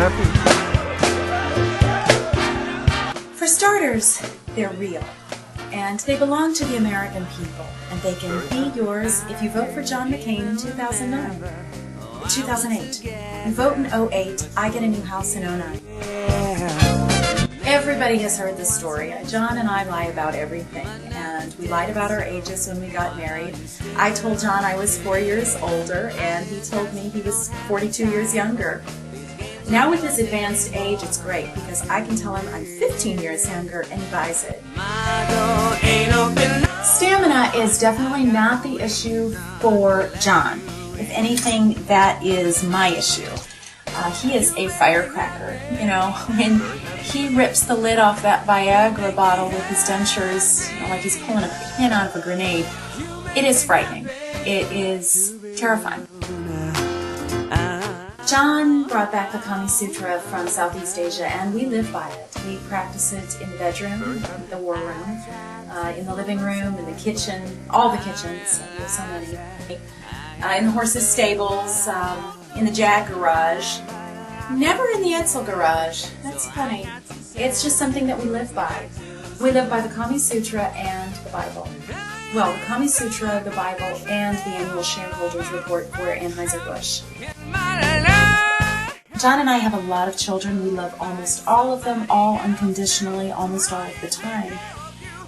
happy. For starters, they're real. And they belong to the American people. And they can be yours if you vote for John McCain in 2008. You vote in 2008, I get a new house in 2009. Everybody has heard this story. John and I lie about everything. And we lied about our ages when we got married. I told John I was 4 years older, and he told me he was 42 years younger. Now with his advanced age, it's great because I can tell him I'm 15 years younger and he buys it. Stamina is definitely not the issue for John. If anything, that is my issue. He is a firecracker. You know, when he rips the lid off that Viagra bottle with his dentures, you know, like he's pulling a pin out of a grenade, it is frightening. It is terrifying. John brought back the Kama Sutra from Southeast Asia, and we live by it. We practice it in the bedroom, the war room, in the living room, in the kitchen, all the kitchens, there's so many, in the horses' stables, in the Jag garage, never in the Edsel garage. That's funny. It's just something that we live by. We live by the Kama Sutra and the Bible. Well, the Kama Sutra, the Bible, and the annual shareholders report for Anheuser-Busch. John and I have a lot of children. We love almost all of them, all unconditionally, almost all of the time.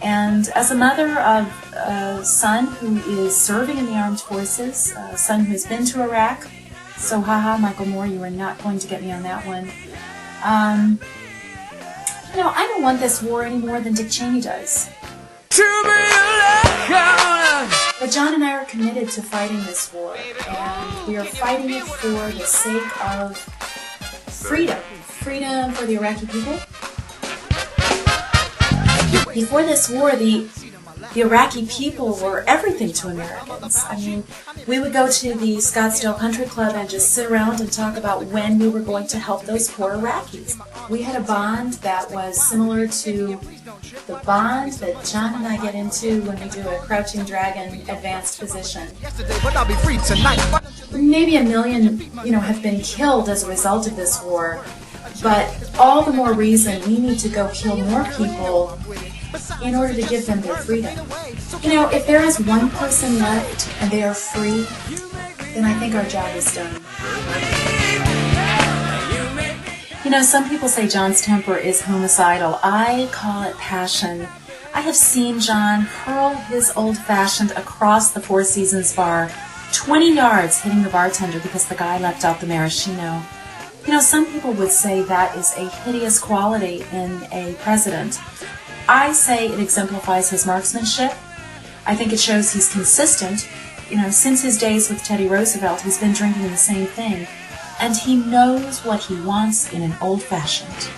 And as a mother of a son who is serving in the armed forces, a son who has been to Iraq, so haha, Michael Moore, you are not going to get me on that one. You know, I don't want this war any more than Dick Cheney does. But John and I are committed to fighting this war, and we are fighting it for the sake of freedom. Freedom for the Iraqi people. Before this war, the Iraqi people were everything to Americans. I mean, we would go to the Scottsdale Country Club and just sit around and talk about when we were going to help those poor Iraqis. We had a bond that was similar to the bond that John and I get into when we do a Crouching Dragon advanced position. Maybe 1 million, have been killed as a result of this war, but all the more reason we need to go kill more people in order to give them their freedom. If there is one person left and they are free, then I think our job is done. Some people say John's temper is homicidal. I call it passion. I have seen John hurl his old-fashioned across the Four Seasons bar 20 yards hitting the bartender because the guy left out the maraschino. Some people would say that is a hideous quality in a president. I say it exemplifies his marksmanship. I think it shows he's consistent. Since his days with Teddy Roosevelt, he's been drinking the same thing. And he knows what he wants in an old-fashioned.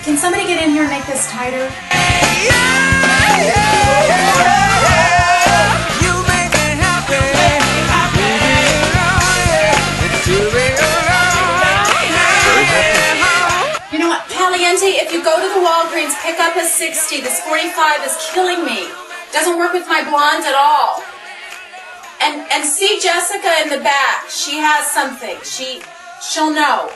Can somebody get in here and make this tighter? You know what, Caliente, if you go to the Walgreens, pick up a 60. This 45 is killing me. Doesn't work with my blonde at all. And see Jessica in the back. She has something. She'll know.